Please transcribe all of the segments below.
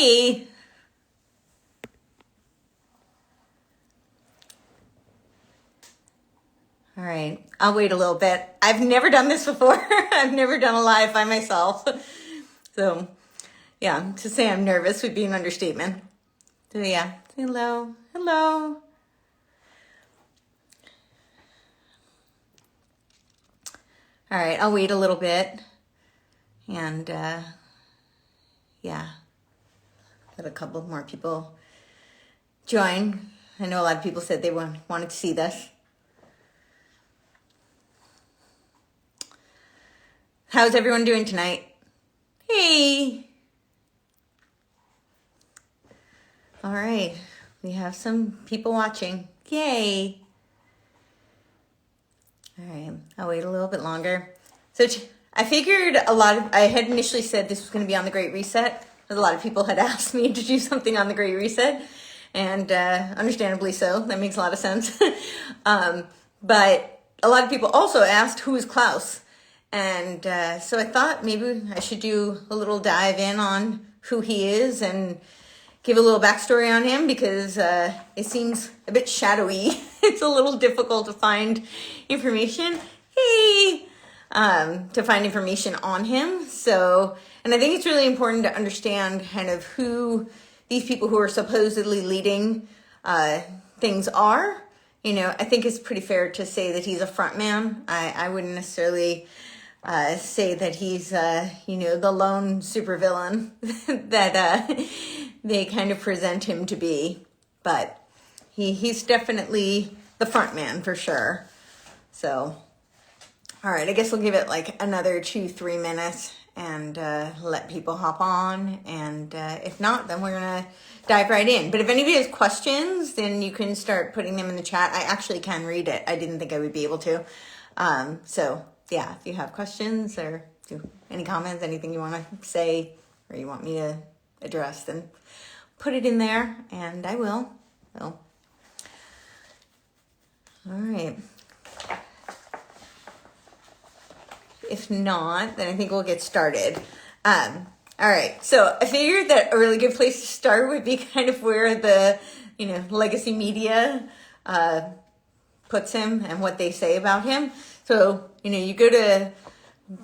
Hey. All right, I'll wait a little bit. I've never done this before. I've never done a live by myself. So, yeah, to say I'm nervous would be an understatement. So, yeah, hello, hello. All right, I'll wait a little bit. And, yeah, let a couple more people join. I know a lot of people said they wanted to see this. How's everyone doing tonight? Hey. All right, we have some people watching. Yay. All right, I'll wait a little bit longer. So I figured I had initially said this was going to be on the Great Reset. A lot of people had asked me to do something on the Great Reset, and understandably so. That makes a lot of sense. But a lot of people also asked, who is Klaus? And so I thought maybe I should do a little dive in on who he is and give a little backstory on him, because it seems a bit shadowy. It's a little difficult to find information. Hey! To find information on him. So, and I think it's really important to understand kind of who these people who are supposedly leading things are. You know, I think it's pretty fair to say that he's a front man. I wouldn't necessarily say that he's, the lone supervillain that they kind of present him to be. But he's definitely the front man for sure. So, all right, I guess we'll give it like another 2-3 minutes and let people hop on. And if not, then we're going to dive right in. But if anybody has questions, then you can start putting them in the chat. I actually can read it. I didn't think I would be able to. So, yeah, if you have questions or any comments, anything you want to say or you want me to address, then put it in there and I will. So, all right. If not, then I think we'll get started. All right. So I figured that a really good place to start would be kind of where the, legacy media puts him and what they say about him. So, you go to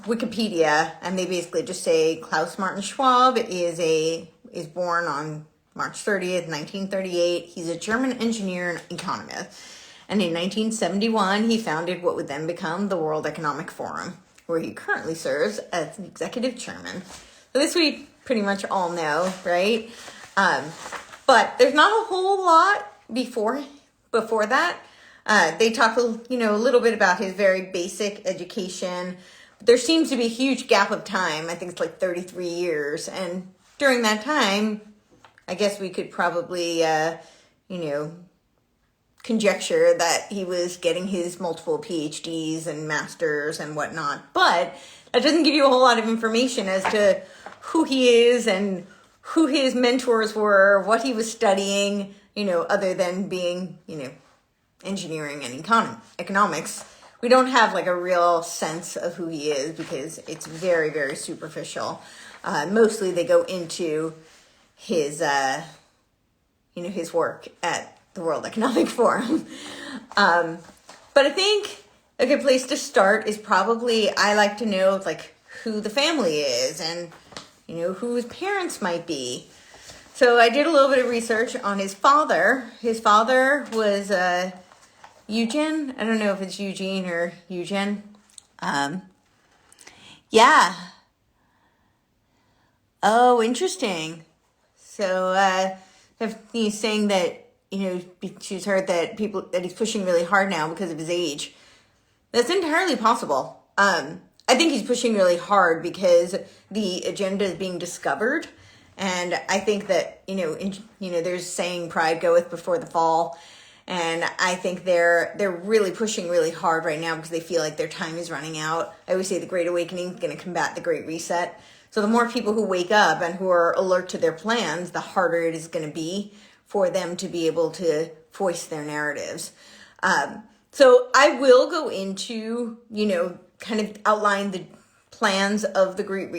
Wikipedia and they basically just say Klaus Martin Schwab is born on March 30th, 1938. He's a German engineer and economist. And in 1971, he founded what would then become the World Economic Forum, where he currently serves as the executive chairman. So this we pretty much all know, right? But there's not a whole lot before that. They talk, a little bit about his very basic education. There seems to be a huge gap of time. I think it's like 33 years. And during that time, I guess we could probably, conjecture that he was getting his multiple PhDs and masters and whatnot. But that doesn't give you a whole lot of information as to who he is and who his mentors were, what he was studying, other than being, engineering and economics. We don't have like a real sense of who he is because it's very, very superficial. Mostly they go into his, his work at the World Economic Forum. But I think a good place to start is probably, I like to know like who the family is and, who his parents might be. So I did a little bit of research on his father. His father was Eugen. I don't know if it's Eugene or Eugen. Yeah. Oh, interesting. So he's saying that, she's heard that he's pushing really hard now because of his age. That's entirely possible. I think he's pushing really hard because the agenda is being discovered. And I think that, there's saying pride goeth before the fall. And I think they're really pushing really hard right now because they feel like their time is running out. I always say the Great Awakening is going to combat the Great Reset. So the more people who wake up and who are alert to their plans, the harder it is going to be for them to be able to voice their narratives. So I will go into, kind of outline the plans of the Great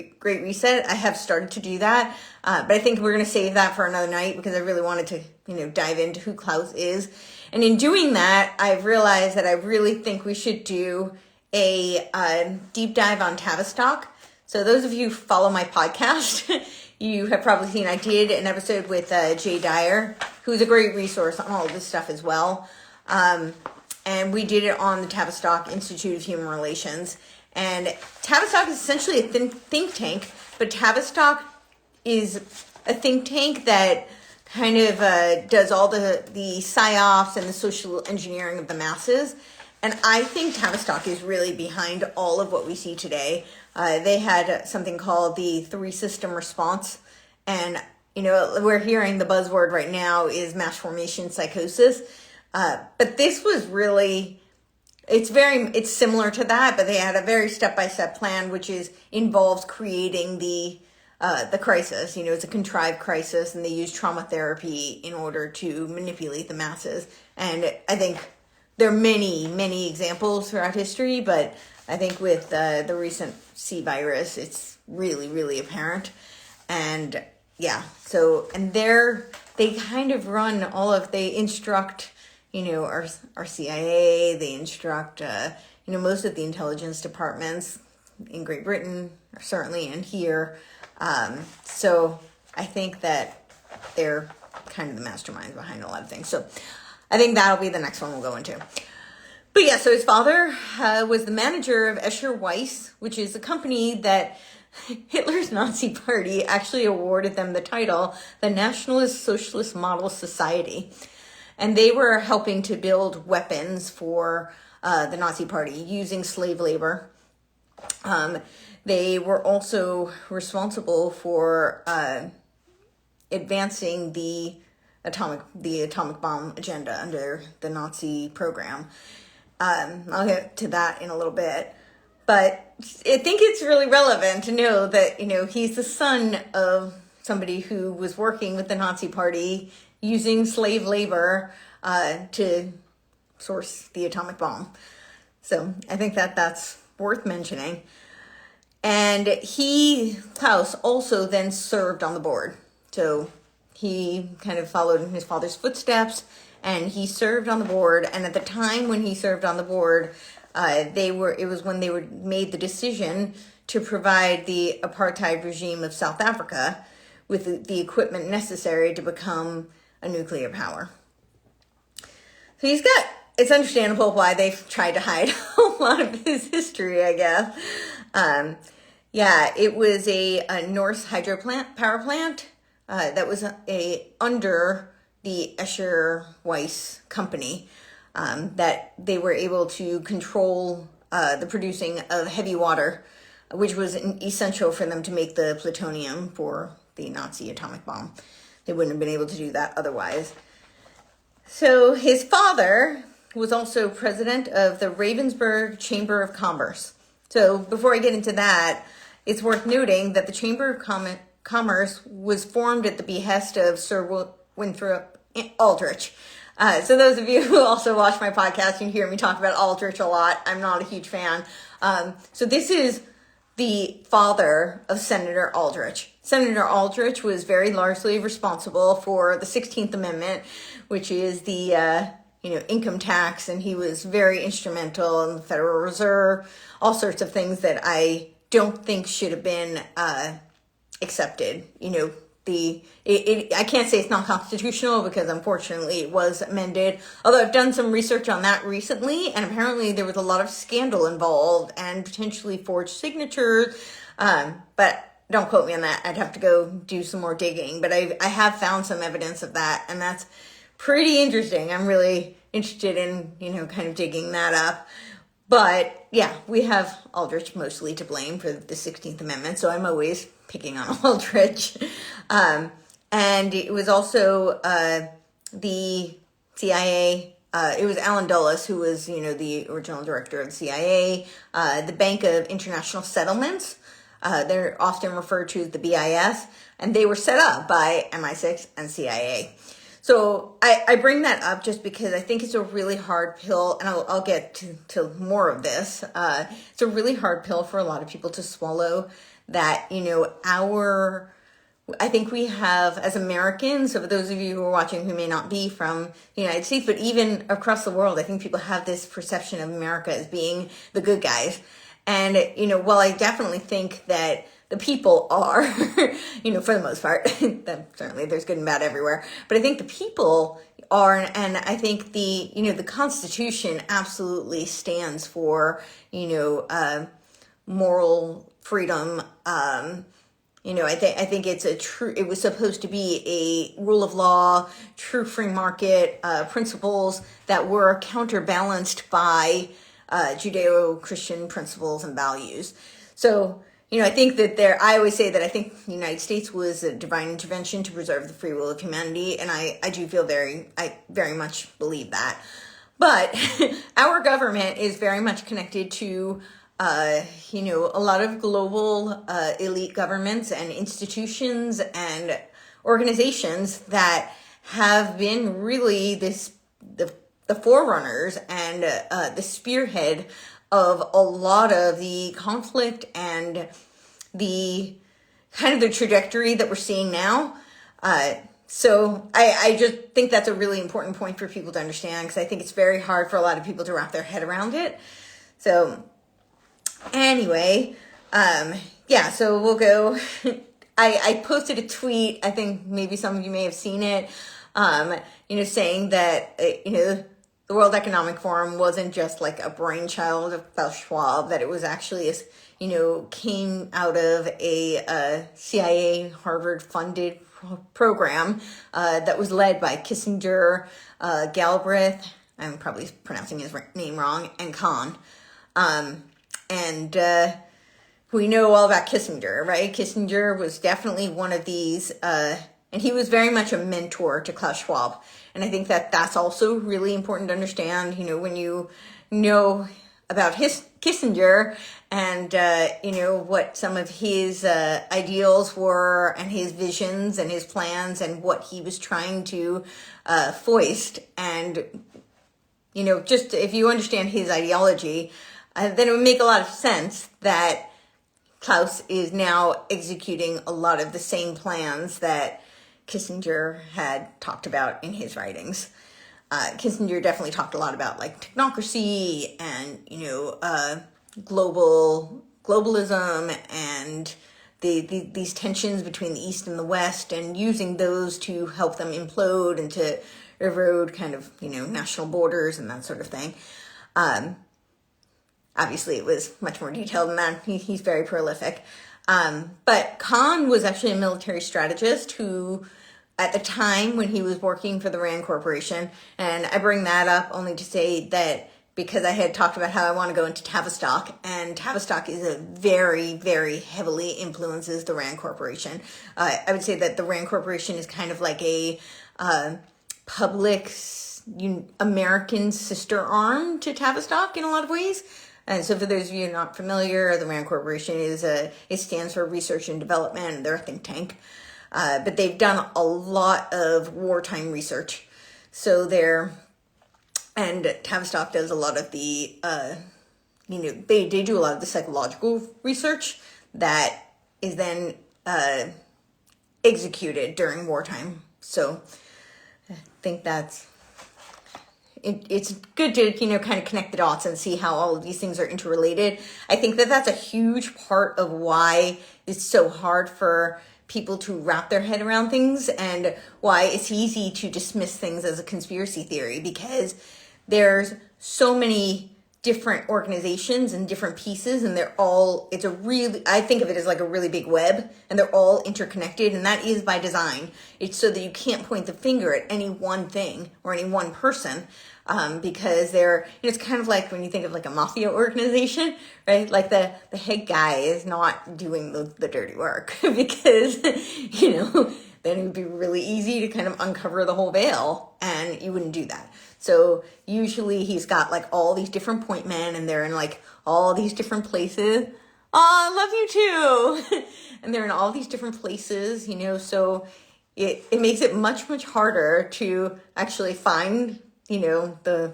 Reset. I have started to do that, but I think we're going to save that for another night because I really wanted to, dive into who Klaus is. And in doing that, I've realized that I really think we should do a deep dive on Tavistock. So those of you who follow my podcast, you have probably seen I did an episode with Jay Dyer, who's a great resource on all of this stuff as well. And we did it on the Tavistock Institute of Human Relations. And Tavistock is essentially a think tank, but Tavistock is a think tank that kind of does all the psyops and the social engineering of the masses. And I think Tavistock is really behind all of what we see today. They had something called the 3-system response. And, we're hearing the buzzword right now is mass formation psychosis. But this was really, it's similar to that, but they had a very step-by-step plan, which involves creating the crisis. It's a contrived crisis, and they use trauma therapy in order to manipulate the masses. And I think there are many, many examples throughout history, but I think with the recent C virus, it's really, really apparent. And yeah, they kind of run they instruct, our CIA, they instruct, most of the intelligence departments in Great Britain, certainly, and here. So I think that they're kind of the masterminds behind a lot of things. So I think that'll be the next one we'll go into. But yeah, so his father was the manager of Escher-Wyss, which is a company that Hitler's Nazi party actually awarded them the title, the Nationalist Socialist Model Society. And they were helping to build weapons for the Nazi party using slave labor. They were also responsible for advancing the atomic bomb agenda under the Nazi program. I'll get to that in a little bit. But I think it's really relevant to know that, he's the son of somebody who was working with the Nazi party using slave labor to source the atomic bomb. So I think that's worth mentioning. And Klaus, also then served on the board. So he kind of followed in his father's footsteps, and he served on the board. And at the time when he served on the board, it was when they made the decision to provide the apartheid regime of South Africa with the equipment necessary to become a nuclear power. So it's understandable why they've tried to hide a lot of his history, I guess. It was a North power plant that was under the Escher-Wyss company, that they were able to control the producing of heavy water, which was essential for them to make the plutonium for the Nazi atomic bomb. They wouldn't have been able to do that otherwise. So his father was also president of the Ravensburg Chamber of Commerce. So before I get into that, it's worth noting that the Chamber of Commerce was formed at the behest of Sir Winthrop Aldrich. So those of you who also watch my podcast and hear me talk about Aldrich a lot, I'm not a huge fan. So this is the father of Senator Aldrich. Senator Aldrich was very largely responsible for the 16th Amendment, which is the income tax, and he was very instrumental in the Federal Reserve, all sorts of things that I don't think should have been accepted. I can't say it's not constitutional because unfortunately it was amended. Although I've done some research on that recently, and apparently there was a lot of scandal involved and potentially forged signatures. But don't quote me on that. I'd have to go do some more digging. But I have found some evidence of that, and that's pretty interesting. I'm really interested in, kind of digging that up. But yeah, we have Aldrich mostly to blame for the 16th Amendment, so I'm always picking on Aldrich. And it was also the CIA. It was Alan Dulles who was, the original director of the CIA, the Bank of International Settlements. They're often referred to as the BIS, and they were set up by MI6 and CIA. So I bring that up just because I think it's a really hard pill, and I'll get to more of this. It's a really hard pill for a lot of people to swallow, that, I think we have, as Americans, so for those of you who are watching who may not be from the United States, but even across the world, I think people have this perception of America as being the good guys. And, while I definitely think that the people are, for the most part, that certainly there's good and bad everywhere, but I think the people are, and I think the Constitution absolutely stands for, moral freedom. I think it's it was supposed to be a rule of law, true free market principles that were counterbalanced by Judeo-Christian principles and values. So, I think that I always say that I think the United States was a divine intervention to preserve the free will of humanity. And I do feel I very much believe that. But our government is very much connected to a lot of global elite governments and institutions and organizations that have been really the forerunners and the spearhead of a lot of the conflict and the kind of the trajectory that we're seeing now. So I just think that's a really important point for people to understand, because I think it's very hard for a lot of people to wrap their head around it. So anyway, so we'll go. I posted a tweet, I think maybe some of you may have seen it, saying that, the World Economic Forum wasn't just like a brainchild of Klaus Schwab, that it was actually, came out of a CIA Harvard funded program that was led by Kissinger, Galbraith, I'm probably pronouncing his name wrong, and Kahn. And we know all about Kissinger, right? Kissinger was definitely one of these, and he was very much a mentor to Klaus Schwab. And I think that that's also really important to understand, when you know about Kissinger and, what some of his ideals were and his visions and his plans and what he was trying to foist. And, just if you understand his ideology, then it would make a lot of sense that Klaus is now executing a lot of the same plans that Kissinger had talked about in his writings. Kissinger definitely talked a lot about like technocracy and, globalism and these tensions between the East and the West, and using those to help them implode and to erode kind of, national borders and that sort of thing. Obviously, it was much more detailed than that. He's very prolific. But Kahn was actually a military strategist who, at the time when he was working for the Rand Corporation, and I bring that up only to say that because I had talked about how I want to go into Tavistock, and Tavistock is a very, very heavily influences the Rand Corporation. I would say that the Rand Corporation is kind of like a public American sister arm to Tavistock in a lot of ways. And so for those of you not familiar, the RAND Corporation it stands for Research and Development. They're a think tank. But they've done a lot of wartime research. So and Tavistock does a lot of the, they do a lot of the psychological research that is then executed during wartime. So I think it's good to, kind of connect the dots and see how all of these things are interrelated. I think that that's a huge part of why it's so hard for people to wrap their head around things, and why it's easy to dismiss things as a conspiracy theory, because there's so many different organizations and different pieces, and I think of it as like a really big web, and they're all interconnected, and that is by design. It's so that you can't point the finger at any one thing or any one person, because it's kind of like when you think of like a mafia organization, right? Like the head guy is not doing the dirty work because, then it would be really easy to kind of uncover the whole veil, and you wouldn't do that. So usually he's got like all these different point men, and they're in like all these different places. Oh, I love you too. And they're in all these different places, so it makes it much, much harder to actually find, to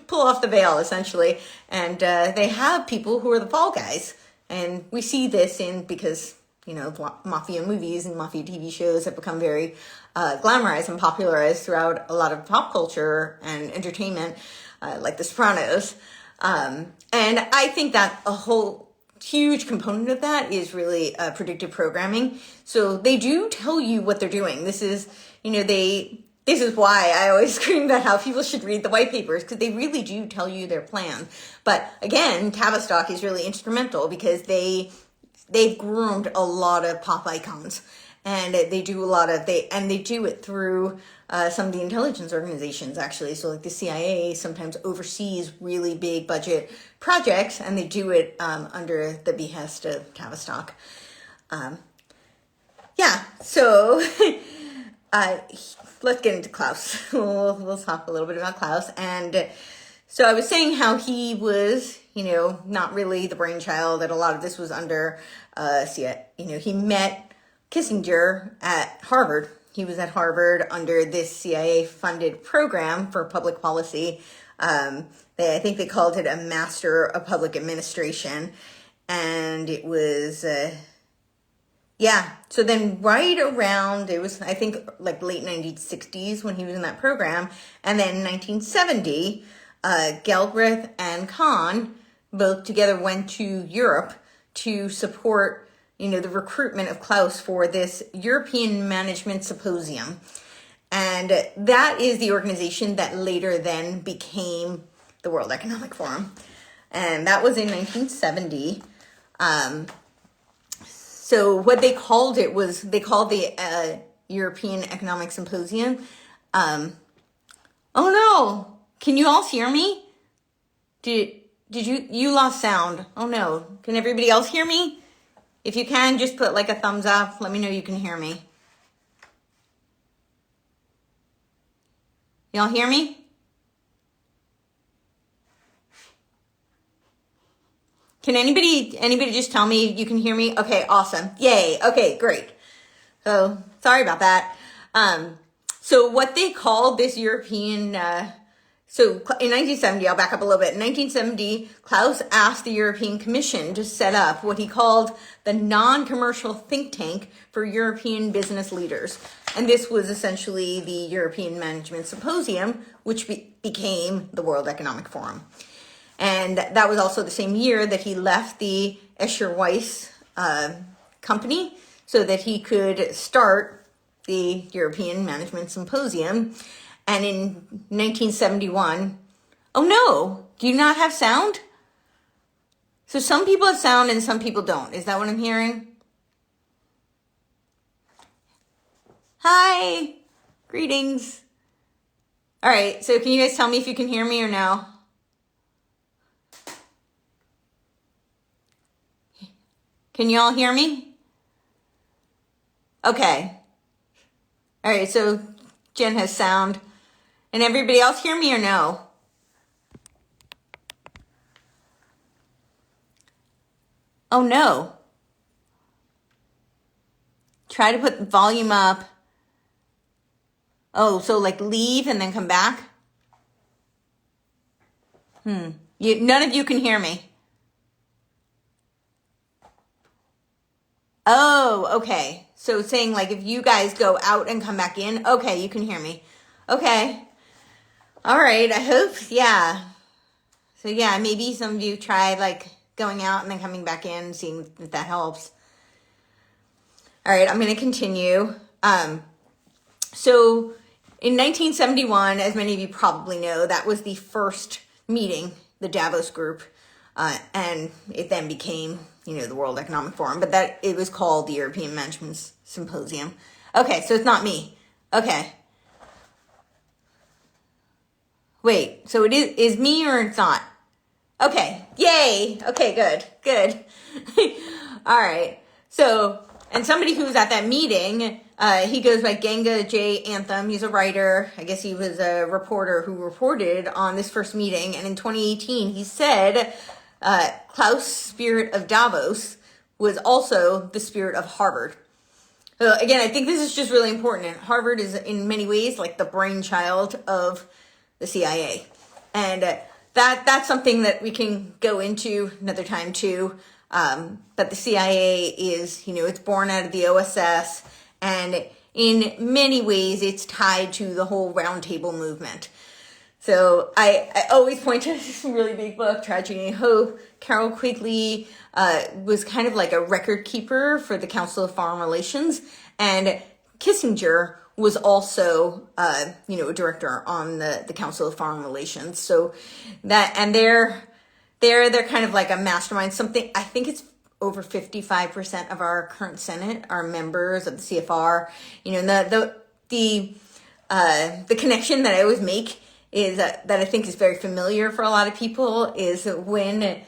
pull off the veil, essentially. And they have people who are the fall guys. And we see this because, mafia movies and mafia TV shows have become very glamorized and popularized throughout a lot of pop culture and entertainment, like The Sopranos. And I think that a whole huge component of that is really predictive programming. So they do tell you what they're doing. This is, this is why I always scream about how people should read the white papers, because they really do tell you their plan. But again, Tavistock is really instrumental because they've groomed a lot of pop icons, and they do it through some of the intelligence organizations, actually. So like the CIA sometimes oversees really big budget projects, and they do it under the behest of Tavistock. So let's get into Klaus. We'll talk a little bit about Klaus. And so I was saying how he was, not really the brainchild, that a lot of this was under he met Kissinger at Harvard. He was at Harvard under this CIA-funded program for public policy. I think they called it a Master of Public Administration. And it was... So then right around, it was, I think, like late 1960s when he was in that program. And then in 1970, Galbraith and Kahn both together went to Europe to support, the recruitment of Klaus for this European Management Symposium. And that is the organization that later then became the World Economic Forum. And that was in 1970. So what they called it was, they called the European Economic Symposium. Oh no, can you all hear me? Did you lost sound? Oh no, can everybody else hear me? If you can, just put like a thumbs up. Let me know you can hear me. Y'all hear me? Can anybody just tell me you can hear me? Okay, awesome. Yay. Okay, great. So sorry about that. So what they called this European, so in 1970, I'll back up a little bit. In 1970, Klaus asked the European Commission to set up what he called the non-commercial think tank for European business leaders. And this was essentially the European Management Symposium, which became the World Economic Forum. And that was also the same year that he left the Escher-Wyss company so that he could start the European Management Symposium. And in 1971, oh no, do you not have sound? So some people have sound and some people don't. Is that what I'm hearing? Hi, greetings. All right, so can you guys tell me if you can hear me or no? Can you all hear me? Okay. All right, so Jen has sound. And everybody else hear me or no? Oh no. Try to put the volume up. Oh, so like leave and then come back? None of you can hear me. Oh, okay. So it's saying like if you guys go out and come back in, okay, you can hear me. Okay. All right, I hope, yeah. So yeah, maybe some of you try like going out and then coming back in, seeing if that helps. All right, I'm going to continue. So in 1971, as many of you probably know, that was the first meeting, the Davos group, and it then became, the World Economic Forum, but that it was called the European Management Symposium. Okay, so it's not me. Okay. Wait, so it is me or it's not? Okay, yay. Okay, good. All right. So, and somebody who was at that meeting, he goes by Ganga J. Anthem. He's a writer. I guess he was a reporter who reported on this first meeting. And in 2018, he said, Klaus' spirit of Davos was also the spirit of Harvard. So again, I think this is just really important. And Harvard is in many ways like the brainchild of the CIA. And that's something that we can go into another time too. But the CIA is, it's born out of the OSS, and in many ways it's tied to the whole roundtable movement. So I always point to this really big book, Tragedy and Hope. Carol Quigley was kind of like a record keeper for the Council of Foreign Relations, and Kissinger was also, a director on the Council of Foreign Relations. So they're kind of like a mastermind. Something, I think it's over 55% of our current Senate are members of the CFR. The connection that I always make is that I think is very familiar for a lot of people is when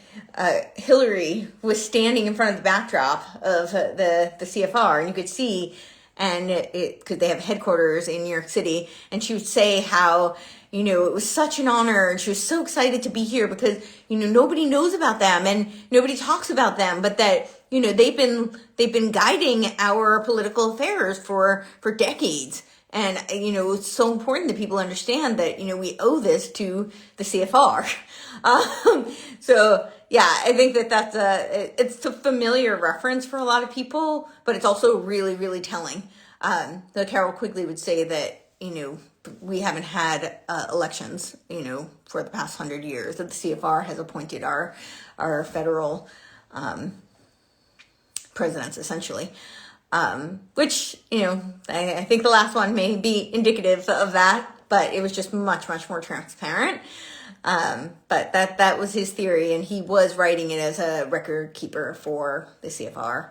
Hillary was standing in front of the backdrop of the CFR, and you could see, and because they have headquarters in New York City, and she would say how, it was such an honor, and she was so excited to be here because, nobody knows about them and nobody talks about them, but that, they've been guiding our political affairs for decades. And, it's so important that people understand that, we owe this to the CFR. So, yeah, I think it's a familiar reference for a lot of people, but it's also really, really telling. So Carol Quigley would say that, we haven't had elections, for the past 100 years, that the CFR has appointed our federal presidents, essentially. Which, I think the last one may be indicative of that, but it was just much, much more transparent. But that was his theory, and he was writing it as a record keeper for the CFR.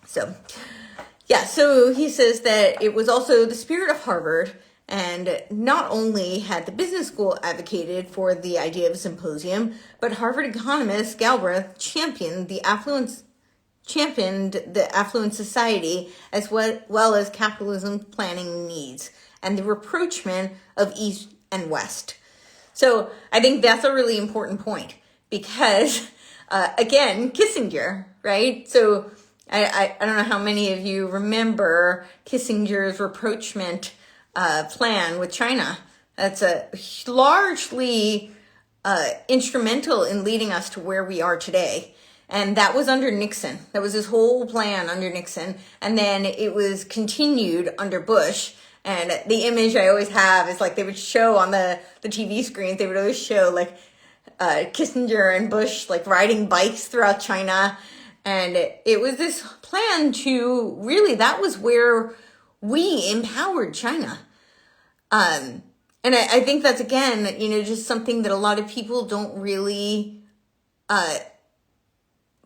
So he says that it was also the spirit of Harvard, and not only had the business school advocated for the idea of a symposium, but Harvard economist Galbraith championed the affluent society as well as capitalism planning needs and the rapprochement of East and West. So I think that's a really important point because, again, Kissinger, right? So I don't know how many of you remember Kissinger's rapprochement plan with China. That's largely instrumental in leading us to where we are today. And that was under Nixon. That was his whole plan under Nixon. And then it was continued under Bush. And the image I always have is like they would show on the TV screens, they would always show like Kissinger and Bush like riding bikes throughout China. And it was this plan to really, that was where we empowered China. And I think that's, again, just something that a lot of people don't really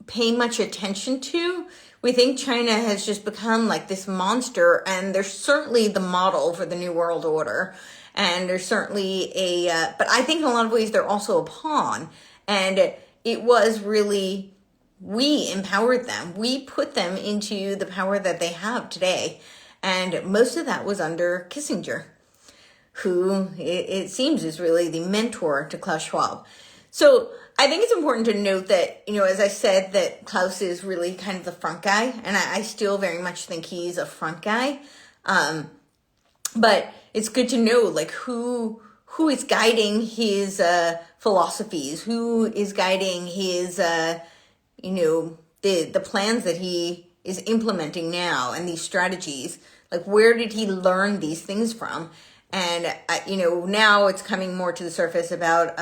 pay much attention to. We think China has just become like this monster, and they're certainly the model for the New World Order. And there's certainly but I think in a lot of ways they're also a pawn. And it was really, we empowered them. We put them into the power that they have today. And most of that was under Kissinger, who it seems is really the mentor to Klaus Schwab. So I think it's important to note that, as I said, that Klaus is really kind of the front guy, and I still very much think he's a front guy. But it's good to know, like, who is guiding his philosophies, who is guiding his, the plans that he is implementing now and these strategies. Like, where did he learn these things from? And, now it's coming more to the surface about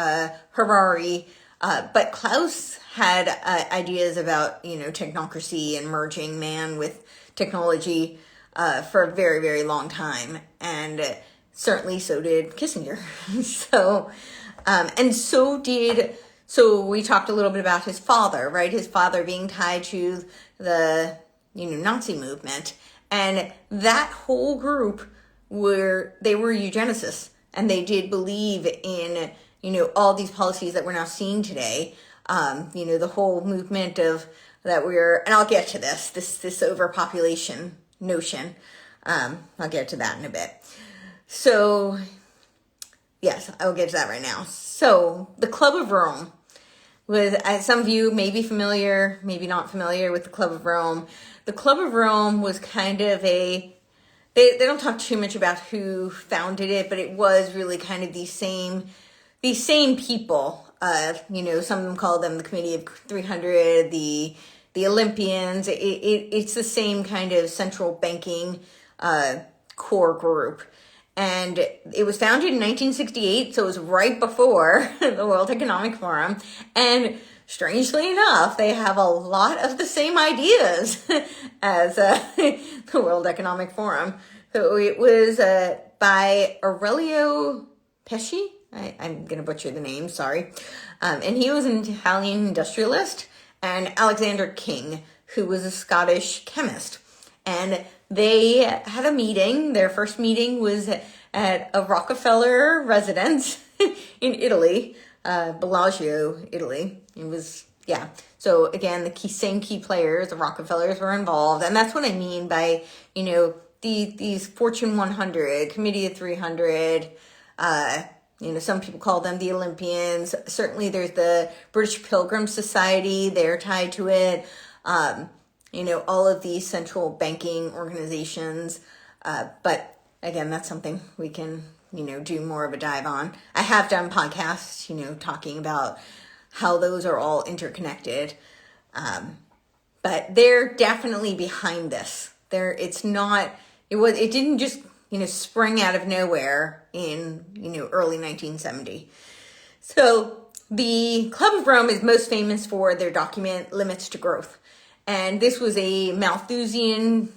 Harari. But Klaus had ideas about, technocracy and merging man with technology for a very, very long time. And certainly so did Kissinger. So we talked a little bit about his father, right? His father being tied to the, Nazi movement. And that whole group were eugenicists, and they did believe in, all these policies that we're now seeing today. The whole movement of that and I'll get to this overpopulation notion. I'll get to that in a bit. So yes, I'll get to that right now. So the Club of Rome was, as some of you may be familiar, maybe not familiar with the Club of Rome, the Club of Rome was kind of they don't talk too much about who founded it, but it was really kind of these same people. Some of them call them the Committee of 300, the Olympians. It's the same kind of central banking core group. And it was founded in 1968, so it was right before the World Economic Forum. And strangely enough, they have a lot of the same ideas as the World Economic Forum. So it was by Aurelio Pesci. I'm going to butcher the name, sorry. And he was an Italian industrialist, and Alexander King, who was a Scottish chemist. And they had a meeting. Their first meeting was at a Rockefeller residence in Italy, Bellagio, Italy. It was, yeah. So again, the same key players, the Rockefellers, were involved. And that's what I mean by, these Fortune 100, Committee of 300, some people call them the Olympians. Certainly there's the British Pilgrim Society. They're tied to it. All of these central banking organizations. But again, that's something we can, do more of a dive on. I have done podcasts, talking about how those are all interconnected. But they're definitely behind this. It didn't just, spring out of nowhere in, early 1970. So the Club of Rome is most famous for their document, Limits to Growth. And this was a Malthusian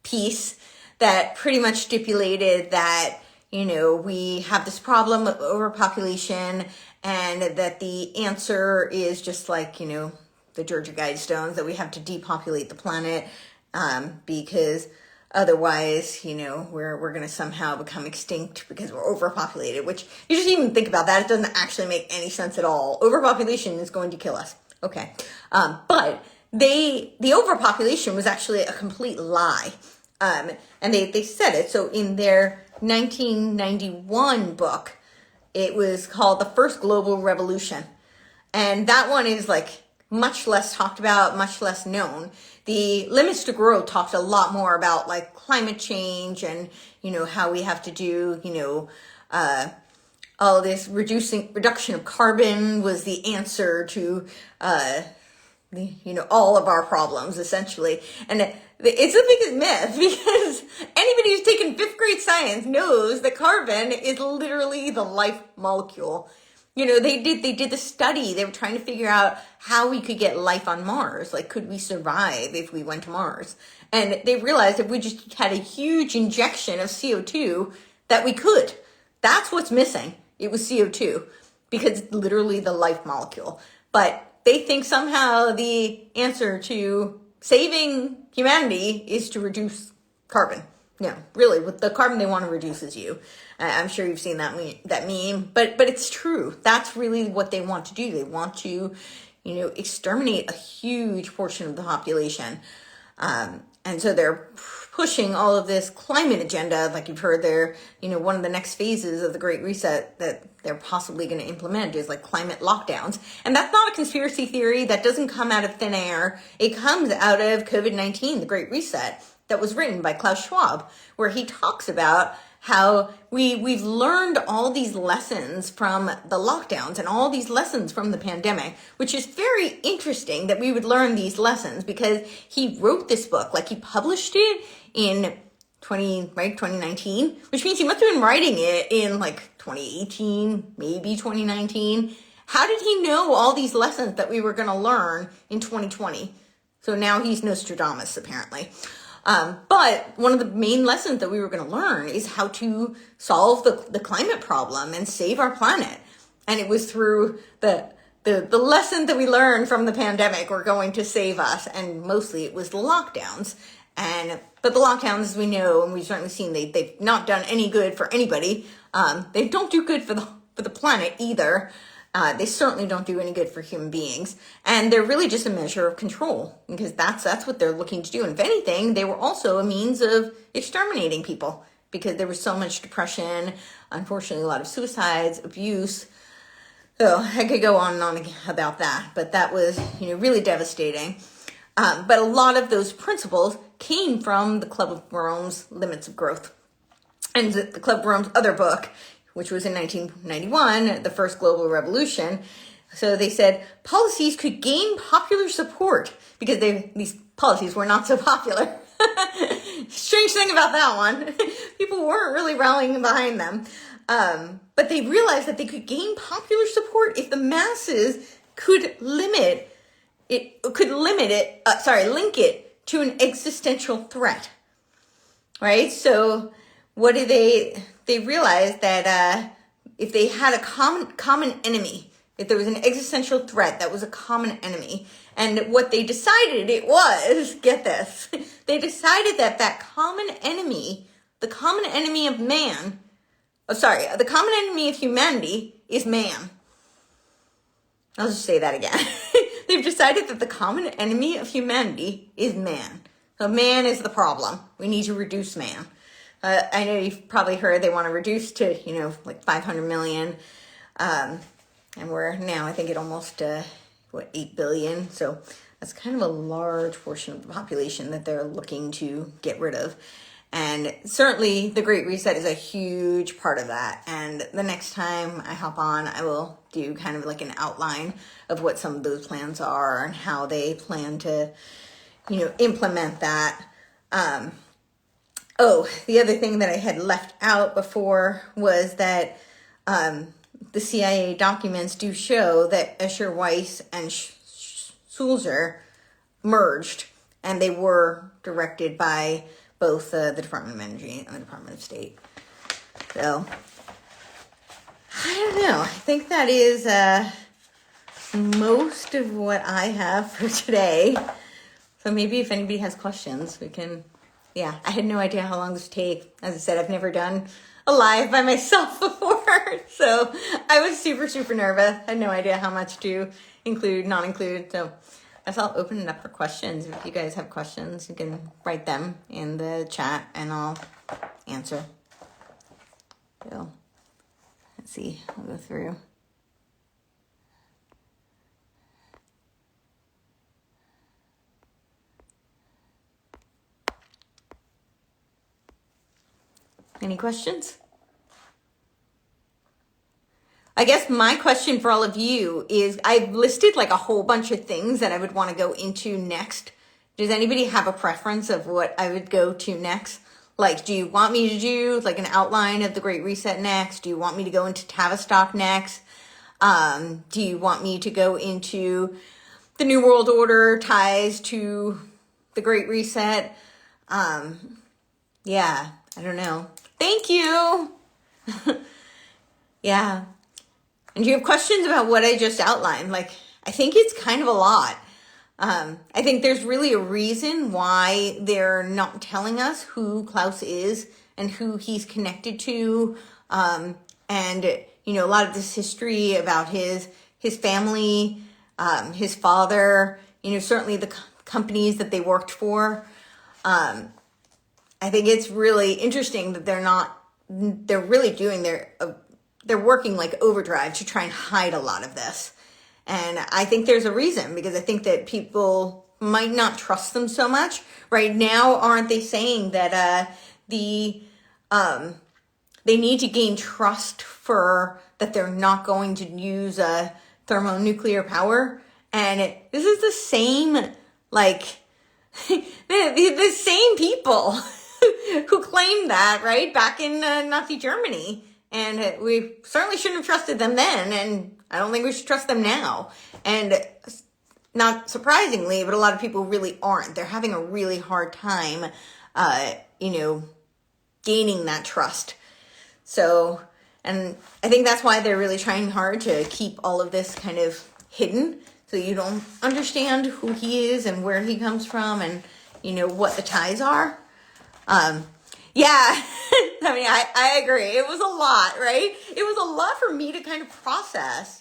piece that pretty much stipulated that, we have this problem of overpopulation and that the answer is just like, the Georgia Guidestones, that we have to depopulate the planet because otherwise, we're going to somehow become extinct because we're overpopulated, which you just even think about that. It doesn't actually make any sense at all. Overpopulation is going to kill us. Okay. But the overpopulation was actually a complete lie. And they said it. So in their 1991 book, it was called The First Global Revolution. And that one is like much less talked about, much less known. The Limits to Growth talked a lot more about like climate change and, how we have to do, all this reduction of carbon was the answer to, all of our problems, essentially. And it's the biggest myth because anybody who's taken 5th grade science knows that carbon is literally the life molecule. They did the study. They were trying to figure out how we could get life on Mars. Like, could we survive if we went to Mars? And they realized if we just had a huge injection of CO2 that we could. That's what's missing. It was CO2 because it's literally the life molecule. But they think somehow the answer to saving humanity is to reduce carbon. No, really, what the carbon they want to reduce is you. I'm sure you've seen that meme, but it's true. That's really what they want to do. They want to, exterminate a huge portion of the population. And so they're pushing all of this climate agenda, like you've heard there, one of the next phases of the Great Reset that they're possibly going to implement is like climate lockdowns. And that's not a conspiracy theory. That doesn't come out of thin air. It comes out of COVID-19, the Great Reset, that was written by Klaus Schwab, where he talks about how we've learned all these lessons from the lockdowns and all these lessons from the pandemic, which is very interesting that we would learn these lessons because he wrote this book, like he published it in 2019, which means he must have been writing it in like 2018, maybe 2019. How did he know all these lessons that we were going to learn in 2020? So now he's Nostradamus, apparently. But one of the main lessons that we were going to learn is how to solve the climate problem and save our planet. And it was through the lesson that we learned from the pandemic were going to save us. And mostly it was the lockdowns. But the lockdowns, as we know, and we've certainly seen, they've not done any good for anybody. They don't do good for the planet either. They certainly don't do any good for human beings. And they're really just a measure of control because that's what they're looking to do. And if anything, they were also a means of exterminating people because there was so much depression, unfortunately, a lot of suicides, abuse. So I could go on and on about that, but that was, really devastating. But a lot of those principles came from the Club of Rome's Limits of Growth. And the Club of Rome's other book, which was in 1991, The First Global Revolution. So they said policies could gain popular support because these policies were not so popular. Strange thing about that one. People weren't really rallying behind them. But they realized that they could gain popular support if the masses could link it to an existential threat. Right? So what did they realized that if they had a common enemy, if there was an existential threat that was a common enemy, and what they decided it was, get this, they decided that the common enemy of humanity is man. I'll just say that again. They've decided that the common enemy of humanity is man. So man is the problem. We need to reduce man. I know you've probably heard they want to reduce to, like 500 million. And we're now, I think, at almost, 8 billion. So that's kind of a large portion of the population that they're looking to get rid of. And certainly the Great Reset is a huge part of that. And the next time I hop on, I will do kind of like an outline of what some of those plans are and how they plan to, implement that. The other thing that I had left out before was that the CIA documents do show that Escher-Wyss and Sulzer merged, and they were directed by both the Department of Energy and the Department of State. So, I don't know. I think that is most of what I have for today. So maybe if anybody has questions, we can... Yeah, I had no idea how long this would take. As I said, I've never done a live by myself before. So I was super, super nervous. I had no idea how much to include, not include. So I guess I'll open it up for questions. If you guys have questions, you can write them in the chat and I'll answer. So let's see, I'll go through. Any questions? I guess my question for all of you is, I've listed like a whole bunch of things that I would want to go into next. Does anybody have a preference of what I would go to next? Like, do you want me to do like an outline of the Great Reset next? Do you want me to go into Tavistock next? Do you want me to go into the New World Order ties to the Great Reset? Yeah, I don't know. Thank you. Yeah. And do you have questions about what I just outlined? Like, I think it's kind of a lot. I think there's really a reason why they're not telling us who Klaus is and who he's connected to. And, a lot of this history about his family, his father, certainly the companies that they worked for. I think it's really interesting that they're really doing they're working like overdrive to try and hide a lot of this. And I think there's a reason, because I think that people might not trust them so much. Right now, aren't they saying that they need to gain trust that they're not going to use thermonuclear power? And this is the same, the same people who claimed that, right, back in Nazi Germany. And we certainly shouldn't have trusted them then, and I don't think we should trust them now. And not surprisingly, but a lot of people really aren't. They're having a really hard time, gaining that trust. So, and I think that's why they're really trying hard to keep all of this kind of hidden, so you don't understand who he is and where he comes from and, what the ties are. Yeah, I mean, I agree. It was a lot, right? It was a lot for me to kind of process,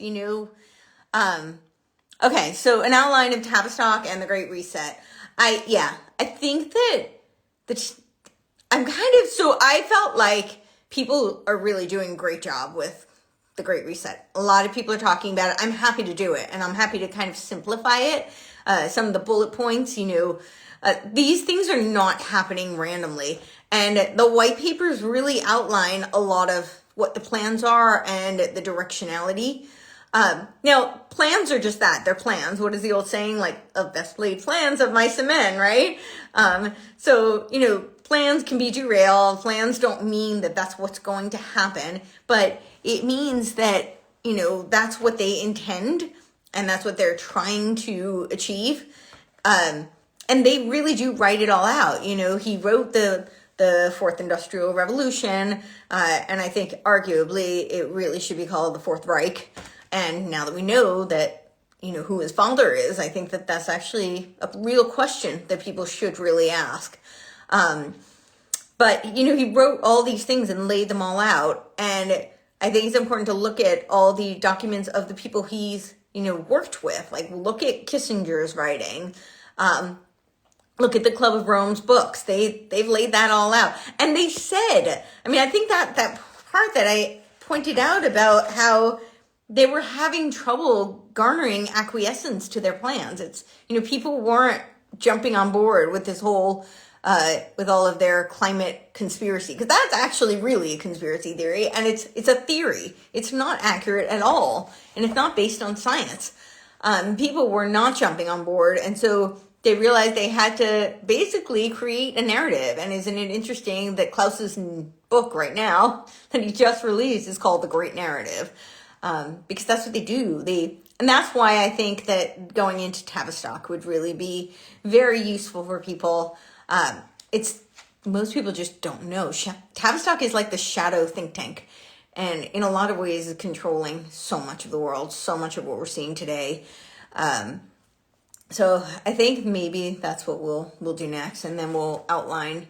Okay, so an outline of Tavistock and the Great Reset. I think that I felt like people are really doing a great job with the Great Reset. A lot of people are talking about it. I'm happy to do it, and I'm happy to kind of simplify it. Some of the bullet points, these things are not happening randomly. And the white papers really outline a lot of what the plans are and the directionality. Now, plans are just that. They're plans. What is the old saying? Like, of best laid plans of mice and men, right? So, plans can be derailed. Plans don't mean that that's what's going to happen, but it means that, that's what they intend and that's what they're trying to achieve. And they really do write it all out. He wrote the Fourth Industrial Revolution, and I think arguably it really should be called the Fourth Reich. And now that we know that, who his father is, I think that that's actually a real question that people should really ask. But, he wrote all these things and laid them all out. And I think it's important to look at all the documents of the people he's, worked with. Like, look at Kissinger's writing. Look at the Club of Rome's books. They've laid that all out. And they said, I think that part that I pointed out about how they were having trouble garnering acquiescence to their plans. It's, people weren't jumping on board with this whole, with all of their climate conspiracy, because that's actually really a conspiracy theory, and it's a theory. It's not accurate at all, and it's not based on science. People were not jumping on board, and so they realized they had to basically create a narrative. And isn't it interesting that Klaus's book right now that he just released is called The Great Narrative? Because that's what they do. And that's why I think that going into Tavistock would really be very useful for people. Most people just don't know. Tavistock is like the shadow think tank, and in a lot of ways is controlling so much of the world, so much of what we're seeing today. So I think maybe that's what we'll do next, and then we'll outline,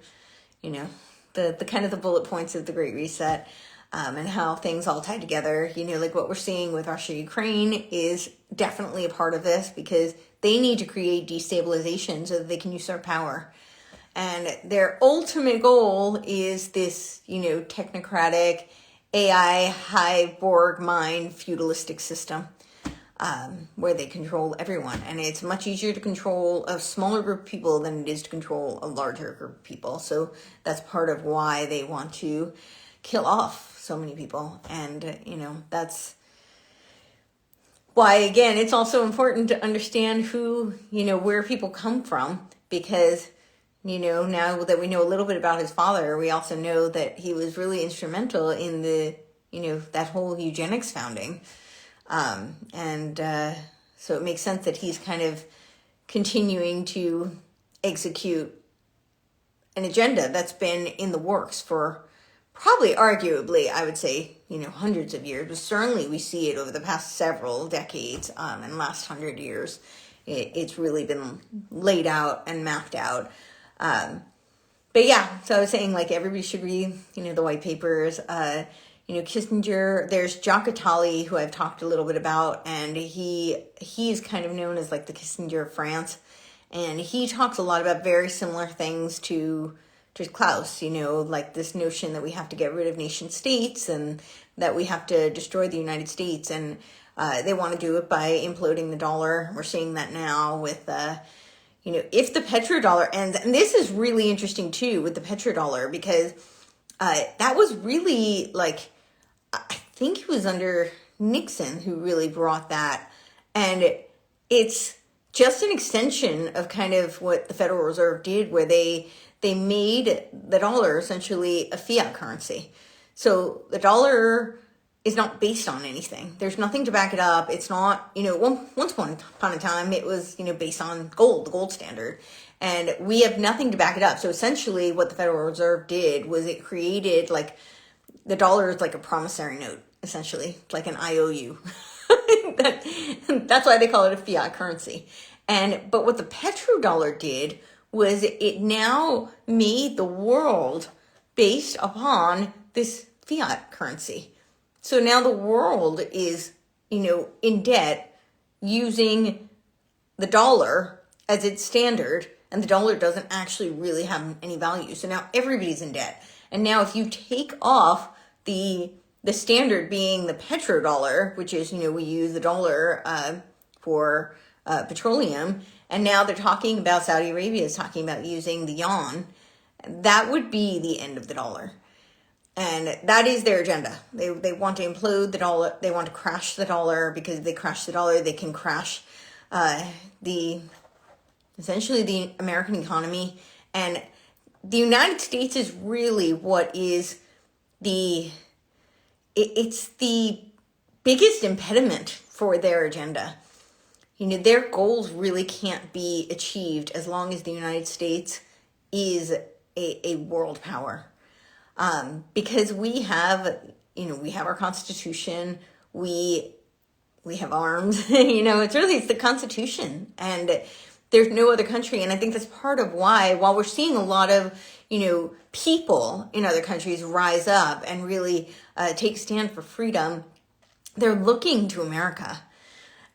the kind of the bullet points of the Great Reset. And how things all tie together. Like what we're seeing with Russia, Ukraine is definitely a part of this, because they need to create destabilization so that they can usurp power. And their ultimate goal is this, technocratic, AI, high-borg mind, feudalistic system, where they control everyone. And it's much easier to control a smaller group of people than it is to control a larger group of people. So that's part of why they want to kill off so many people. And, that's why, again, it's also important to understand who, where people come from, because, now that we know a little bit about his father, we also know that he was really instrumental in the, that whole eugenics founding. So it makes sense that he's kind of continuing to execute an agenda that's been in the works for probably, arguably, I would say, hundreds of years, but certainly we see it over the past several decades, and last 100 years. It's really been laid out and mapped out. But yeah, so I was saying, like, everybody should read, the white papers. Kissinger, there's Jacques Attali, who I've talked a little bit about, and he's kind of known as like the Kissinger of France. And he talks a lot about very similar things to Klaus, like this notion that we have to get rid of nation states and that we have to destroy the United States. And they want to do it by imploding the dollar. We're seeing that now with, if the petrodollar ends. And this is really interesting, too, with the petrodollar, because that was really, like, I think it was under Nixon who really brought that. And it's just an extension of kind of what the Federal Reserve did, where they made the dollar essentially a fiat currency. So the dollar is not based on anything. There's nothing to back it up. It's not, once upon a time, it was, based on gold, the gold standard. And we have nothing to back it up. So essentially what the Federal Reserve did was it created, like, the dollar is like a promissory note, essentially, like an IOU. That's why they call it a fiat currency. But what the petrodollar did was it now made the world based upon this fiat currency. So now the world is, in debt using the dollar as its standard, and the dollar doesn't actually really have any value. So now everybody's in debt. And now if you take off the the standard being the petrodollar, which is, we use the dollar for petroleum. And now they're talking about, Saudi Arabia is talking about using the yuan. That would be the end of the dollar. And that is their agenda. They want to implode the dollar. They want to crash the dollar, because if they crash the dollar, they can crash essentially the American economy. And the United States is really what is it's the biggest impediment for their agenda. Their goals really can't be achieved as long as the United States is a world power. Because we have our Constitution, we have arms, it's the Constitution, and there's no other country. And I think that's part of why, while we're seeing a lot of, people in other countries rise up and really take a stand for freedom, they're looking to America.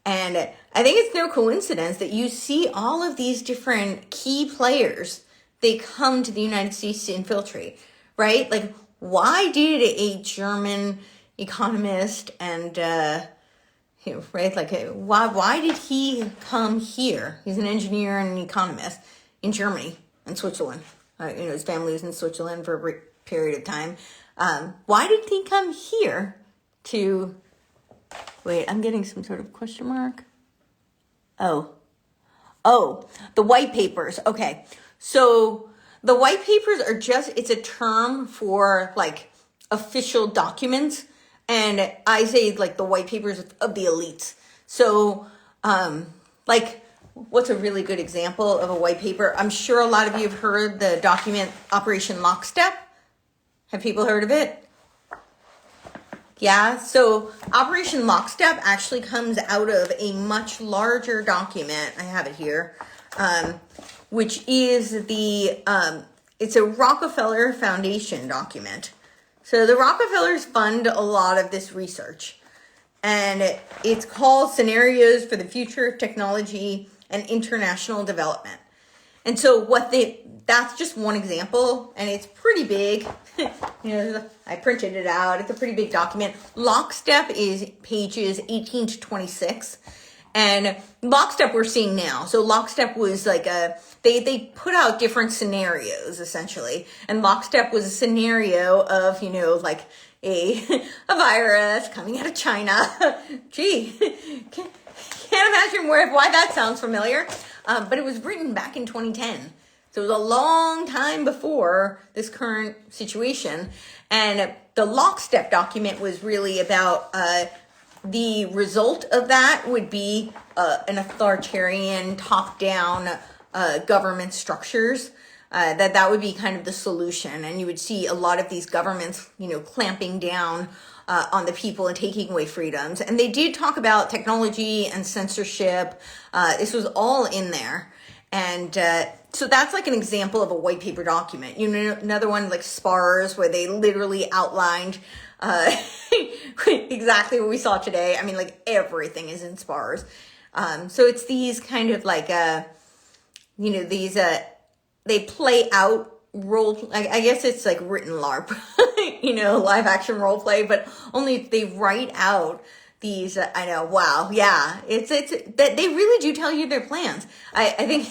And I think it's no coincidence that you see all of these different key players, they come to the United States to infiltrate, right? Like, why did a German economist and, right? Like, why did he come here? He's an engineer and an economist in Germany and Switzerland. His family was in Switzerland for a period of time. Why did he come here to... Wait, I'm getting some sort of question mark. Oh, the white papers. Okay. So the white papers are it's a term for like official documents. And I say like the white papers of the elites. So, like, what's a really good example of a white paper? I'm sure a lot of you have heard the document Operation Lockstep. Have people heard of it? Yeah, so Operation Lockstep actually comes out of a much larger document. I have it here, which is it's a Rockefeller Foundation document. So the Rockefellers fund a lot of this research, and it's called Scenarios for the Future of Technology and International Development. And so that's just one example, and it's pretty big. I printed it out. It's a pretty big document. Lockstep is pages 18 to 26. And Lockstep we're seeing now. So Lockstep was like they put out different scenarios, essentially. And Lockstep was a scenario of, like a virus coming out of China. Gee, can't imagine why that sounds familiar. But it was written back in 2010. So it was a long time before this current situation. And the Lockstep document was really about the result of that would be an authoritarian, top-down government structures. That would be kind of the solution. And you would see a lot of these governments, clamping down on the people and taking away freedoms. And they did talk about technology and censorship. This was all in there. And so that's like an example of a white paper document. Another one like SPARS, where they literally outlined exactly what we saw today. I mean, like everything is in SPARS. So it's these kind of like, these, they play out role, I guess it's like written LARP, live action role play, but only they write out these, I know, wow, yeah, it's that they really do tell you their plans. I think,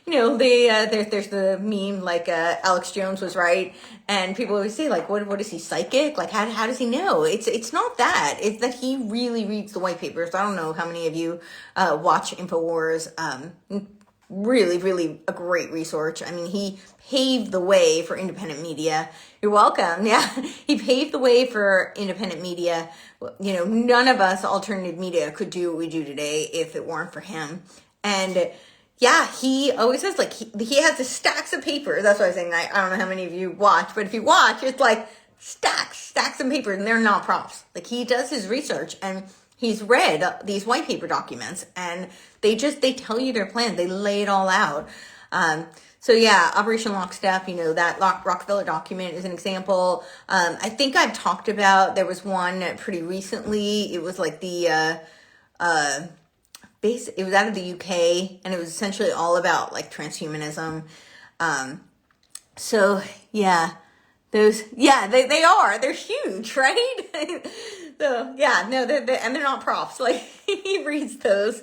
there's the meme, like, Alex Jones was right, and people always say, like, what is he, psychic? Like, how does he know? It's not that. It's that he really reads the white papers. I don't know how many of you, watch InfoWars, really, really a great resource. I mean, he paved the way for independent media. You're welcome. Yeah. He paved the way for independent media. None of us alternative media could do what we do today if it weren't for him. And yeah, he always says, like, he has the stacks of papers. That's what I was saying. I don't know how many of you watch, but if you watch, it's like stacks of papers, and they're not props. Like, he does his research, and he's read these white paper documents, and they tell you their plan. They lay it all out. So yeah, Operation Lockstep, that Rockefeller document is an example. I think I've talked about, there was one pretty recently. It was like it was out of the UK, and it was essentially all about like transhumanism. So yeah, Those, yeah, they are. They're huge, right? So, yeah, no, and they're not props. Like, he reads those.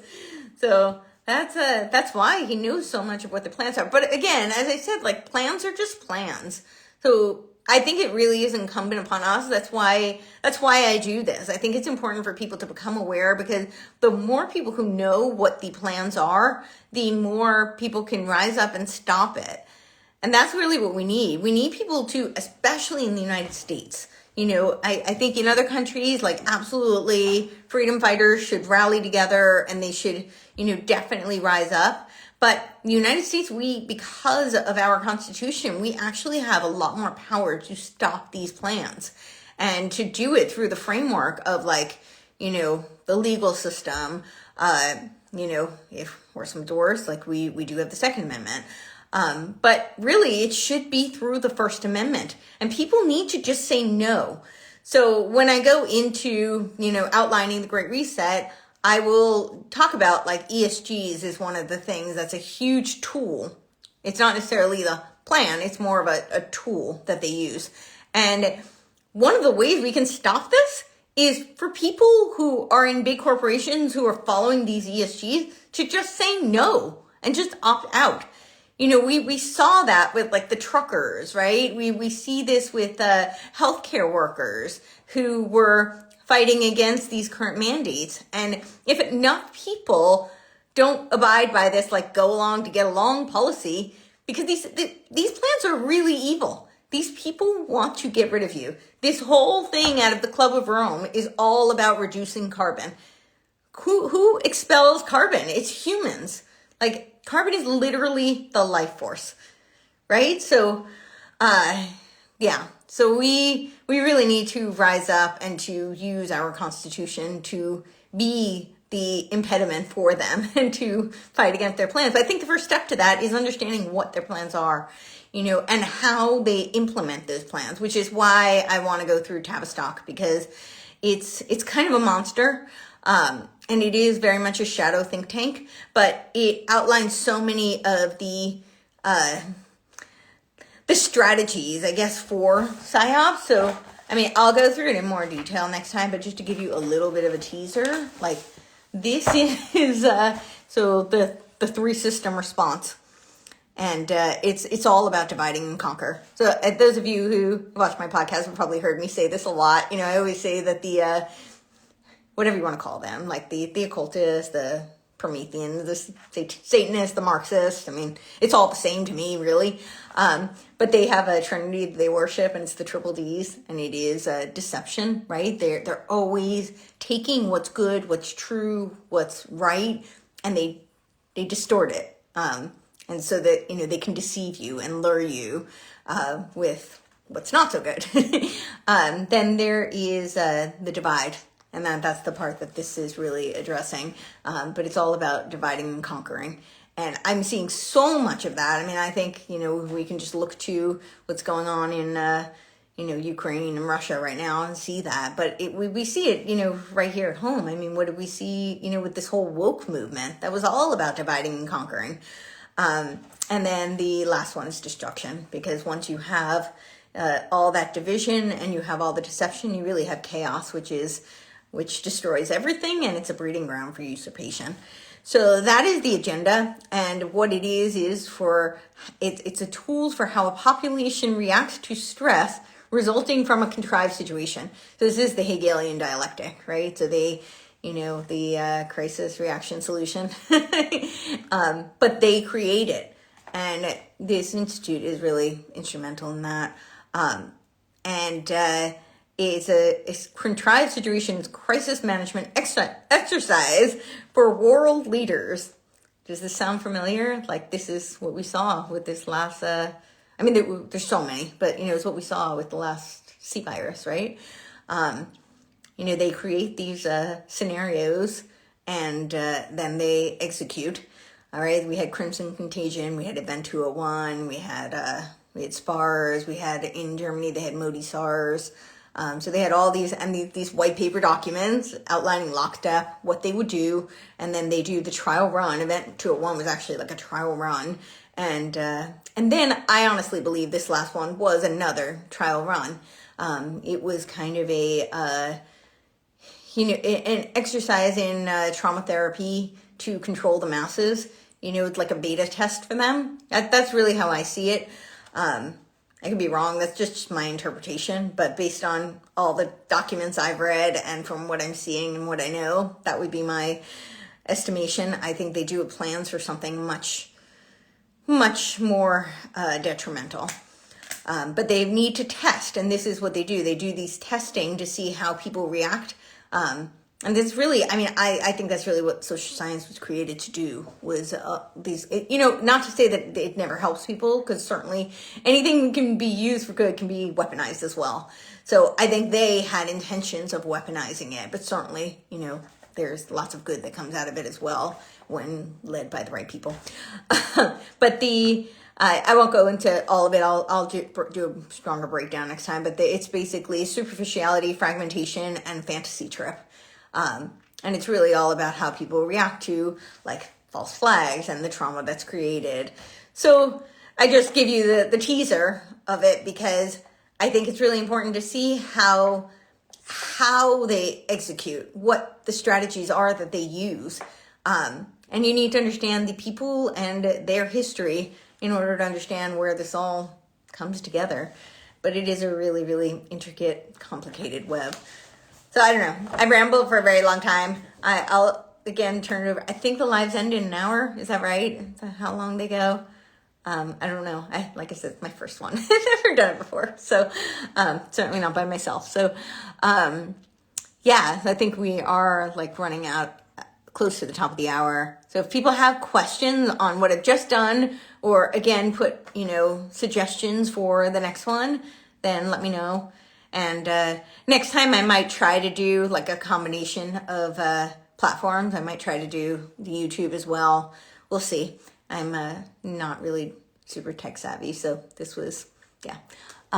So, that's why he knows so much of what the plans are. But again, as I said, like, plans are just plans. So, I think it really is incumbent upon us. That's why I do this. I think it's important for people to become aware, because the more people who know what the plans are, the more people can rise up and stop it. And that's really what we need. We need people to, especially in the United States. I think in other countries, like, absolutely, freedom fighters should rally together and they should, definitely rise up. But the United States, because of our Constitution, we actually have a lot more power to stop these plans, and to do it through the framework of, like, the legal system. If we're some doors, like we do have the Second Amendment. But really, it should be through the First Amendment, and people need to just say no. So when I go into, outlining the Great Reset, I will talk about, like, ESGs is one of the things that's a huge tool. It's not necessarily the plan. It's more of a tool that they use. And one of the ways we can stop this is for people who are in big corporations who are following these ESGs to just say no and just opt out. We saw that with, like, the truckers, right? We see this with healthcare workers who were fighting against these current mandates. And if enough people don't abide by this, like, go along to get along policy, because these plans are really evil. These people want to get rid of you. This whole thing out of the Club of Rome is all about reducing carbon. Who expels carbon? It's humans. Like, carbon is literally the life force, right? So, So we really need to rise up and to use our Constitution to be the impediment for them and to fight against their plans. But I think the first step to that is understanding what their plans are, and how they implement those plans, which is why I want to go through Tavistock, because it's kind of a monster. And it is very much a shadow think tank, but it outlines so many of the strategies, I guess, for PSYOPs. So, I'll go through it in more detail next time, but just to give you a little bit of a teaser, like, this is, so the three system response. And it's all about dividing and conquer. So those of you who watch my podcast have probably heard me say this a lot. I always say that the, whatever you want to call them, like the occultists, the Prometheans, the Satanists, the Marxists. It's all the same to me, really. But they have a trinity that they worship, and it's the triple Ds, and it is deception, right? They're always taking what's good, what's true, what's right, and they distort it. And so that, they can deceive you and lure you with what's not so good. Then there is the divide. And that's the part that this is really addressing. But it's all about dividing and conquering. And I'm seeing so much of that. I think, we can just look to what's going on in, Ukraine and Russia right now and see that. But we see it, right here at home. What did we see, with this whole woke movement? That was all about dividing and conquering. And then the last one is destruction. Because once you have all that division and you have all the deception, you really have chaos, which destroys everything, and it's a breeding ground for usurpation. So that is the agenda, and what it is for, it's a tool for how a population reacts to stress resulting from a contrived situation. So this is the Hegelian dialectic, right? So they, the crisis reaction solution, but they create it, and this institute is really instrumental in that. It's a contrived situations crisis management exercise for world leaders. Does this sound familiar? Like, this is what we saw with this last, there's so many, but, it's what we saw with the last C virus, right? They create these scenarios and then they execute. All right, we had Crimson Contagion, we had Event 201, we had SPARS, we had in Germany, they had Modi SARS. So they had all these white paper documents outlining lockstep, what they would do, and then they do the trial run. Event 201 was actually like a trial run, And then I honestly believe this last one was another trial run. It was kind of an exercise in trauma therapy to control the masses. It's like a beta test for them. That's really how I see it. I could be wrong. That's just my interpretation. But based on all the documents I've read and from what I'm seeing and what I know, that would be my estimation. I think they do have plans for something much, much more detrimental. But they need to test, and this is what they do. They do these testing to see how people react. And this really, I think that's really what social science was created to do, was not to say that it never helps people, because certainly anything can be used for good can be weaponized as well. So I think they had intentions of weaponizing it, but certainly, there's lots of good that comes out of it as well when led by the right people. But I won't go into all of it. I'll do a stronger breakdown next time. But it's basically superficiality, fragmentation, and fantasy trip. And it's really all about how people react to like false flags and the trauma that's created. So I just give you the teaser of it because I think it's really important to see how they execute, what the strategies are that they use. And you need to understand the people and their history in order to understand where this all comes together. But it is a really, really intricate, complicated web. So I don't know. I rambled for a very long time. I'll again turn it over. I think the lives end in an hour. Is that right? Is that how long they go? I don't know. Like I said, it's my first one. I've never done it before. So certainly not by myself. So I think we are like running out close to the top of the hour. So if people have questions on what I've just done, or again, put, suggestions for the next one, then let me know. And next time I might try to do like a combination of platforms. I might try to do the YouTube as well. We'll see. I'm not really super tech savvy, so this was, So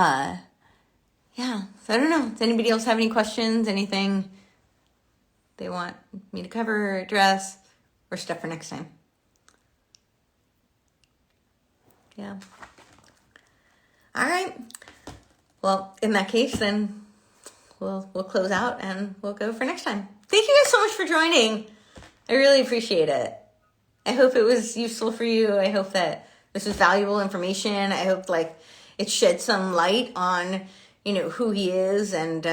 I don't know. Does anybody else have any questions? Anything they want me to cover or address, or stuff for next time? Yeah. All right. Well, in that case, then we'll close out and we'll go for next time. Thank you guys so much for joining. I really appreciate it. I hope it was useful for you. I hope that this was valuable information. I hope it shed some light on, who he is and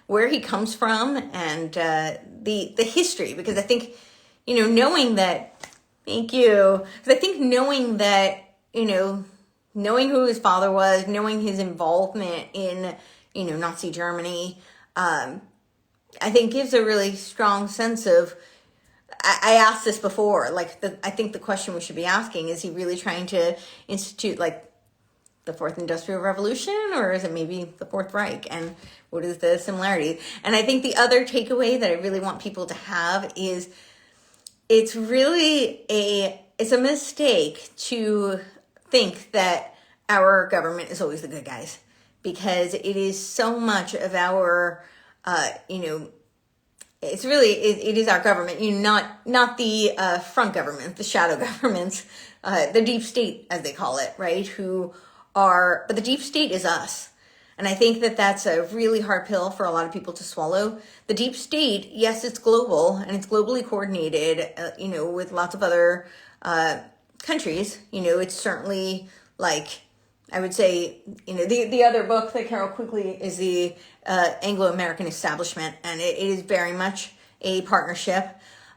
where he comes from and the history. Because I think, knowing that, thank you. Because I think knowing that, knowing who his father was, knowing his involvement in, Nazi Germany, I think gives a really strong sense of, I asked this before, I think the question we should be asking, is he really trying to institute the Fourth Industrial Revolution, or is it maybe the Fourth Reich? And what is the similarity? And I think the other takeaway that I really want people to have is it's a mistake to think that our government is always the good guys, because it is so much of our, it's really, it is our government, not the front government, the shadow governments, the deep state, as they call it, right? But the deep state is us. And I think that that's a really hard pill for a lot of people to swallow. The deep state, yes, it's global and it's globally coordinated, with lots of other countries. It's certainly I would say, the other book that Carol Quigley is the Anglo-American Establishment, and it is very much a partnership.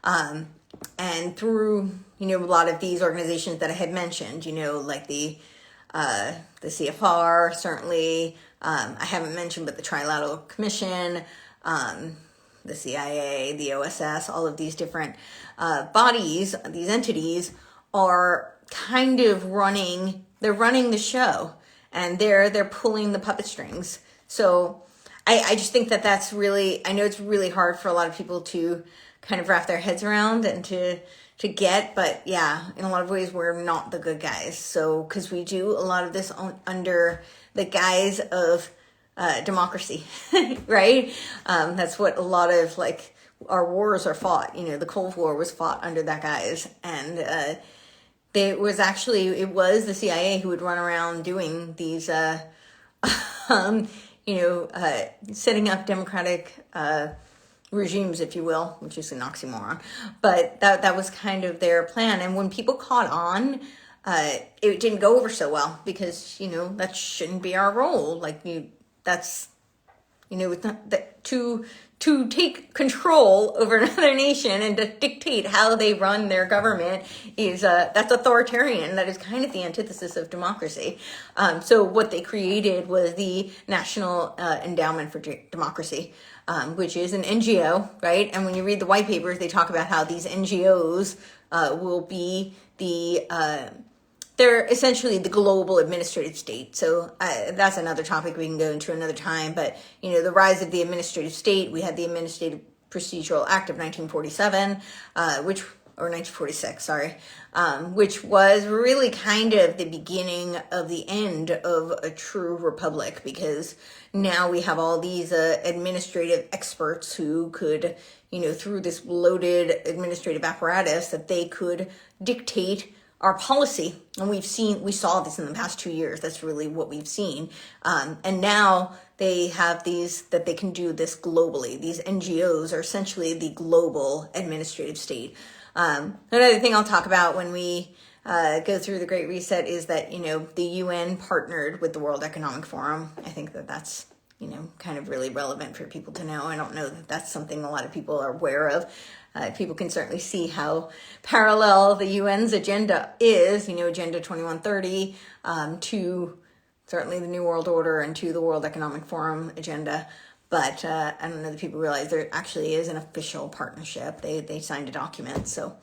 And through, a lot of these organizations that I had mentioned, like the CFR, certainly, I haven't mentioned, but the Trilateral Commission, the CIA, the OSS, all of these different bodies, these entities are kind of running the show, and they're pulling the puppet strings. So I just think that that's really, I know it's really hard for a lot of people to kind of wrap their heads around and to get, but yeah, in a lot of ways, we're not the good guys. So, because we do a lot of this under the guise of democracy, right? That's what a lot of our wars are fought. The Cold War was fought under that guise, and it was the CIA who would run around doing these, setting up democratic regimes, if you will, which is an oxymoron. But that was kind of their plan. And when people caught on, it didn't go over so well because, that shouldn't be our role. It's not that to take control over another nation and to dictate how they run their government that's authoritarian. That is kind of the antithesis of democracy. So what they created was the National Endowment for Democracy, which is an NGO, right? And when you read the white papers, they talk about how these NGOs will be they're essentially the global administrative state. So that's another topic we can go into another time. But, the rise of the administrative state, we had the Administrative Procedural Act of 1947, or 1946, sorry, which was really kind of the beginning of the end of a true republic, because now we have all these administrative experts who could, through this loaded administrative apparatus, that they could dictate our policy. And we saw this in the past 2 years. That's really what we've seen. And now they have that they can do this globally. These NGOs are essentially the global administrative state. Another thing I'll talk about when we go through the Great Reset is that, the UN partnered with the World Economic Forum. I think that's, kind of really relevant for people to know. I don't know that that's something a lot of people are aware of. People can certainly see how parallel the UN's agenda is, Agenda 2130, to certainly the New World Order and to the World Economic Forum agenda. But I don't know that people realize there actually is an official partnership. They signed a document. So,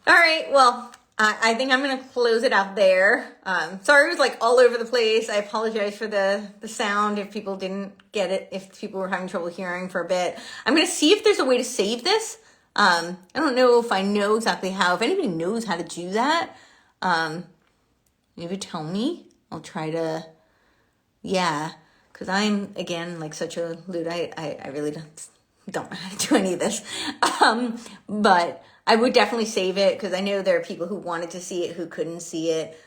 all right, well, I think I'm going to close it out there. Sorry, it was all over the place. I apologize for the sound if people didn't get it, if people were having trouble hearing for a bit. I'm going to see if there's a way to save this. I don't know if I know exactly how. If anybody knows how to do that, maybe tell me. I'll try to, because I'm, again, such a Luddite. I really don't know how to do any of this. But I would definitely save it because I know there are people who wanted to see it who couldn't see it.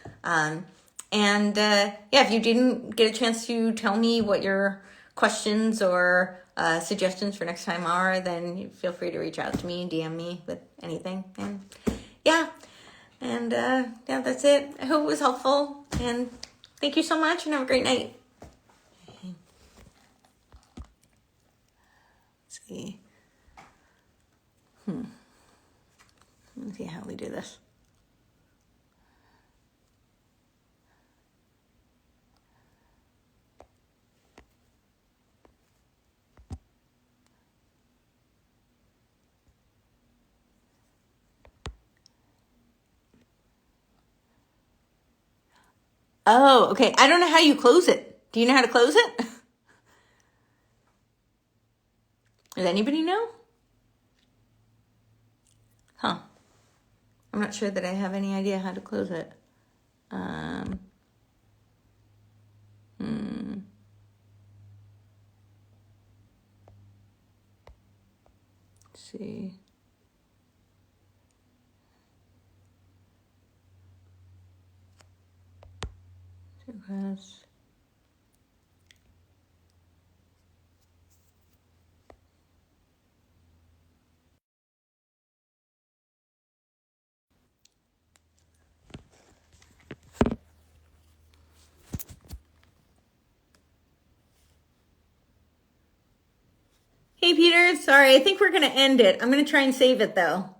If you didn't get a chance to tell me what your questions or suggestions for next time are, then feel free to reach out to me and DM me with anything. And that's it. I hope it was helpful. And thank you so much and have a great night. Let's see. Let's see how we do this. Oh, okay. I don't know how you close it. Do you know how to close it? Does anybody know? Huh. I'm not sure that I have any idea how to close it. Let's see. Request. Hey, Peter. Sorry, I think we're going to end it. I'm going to try and save it, though.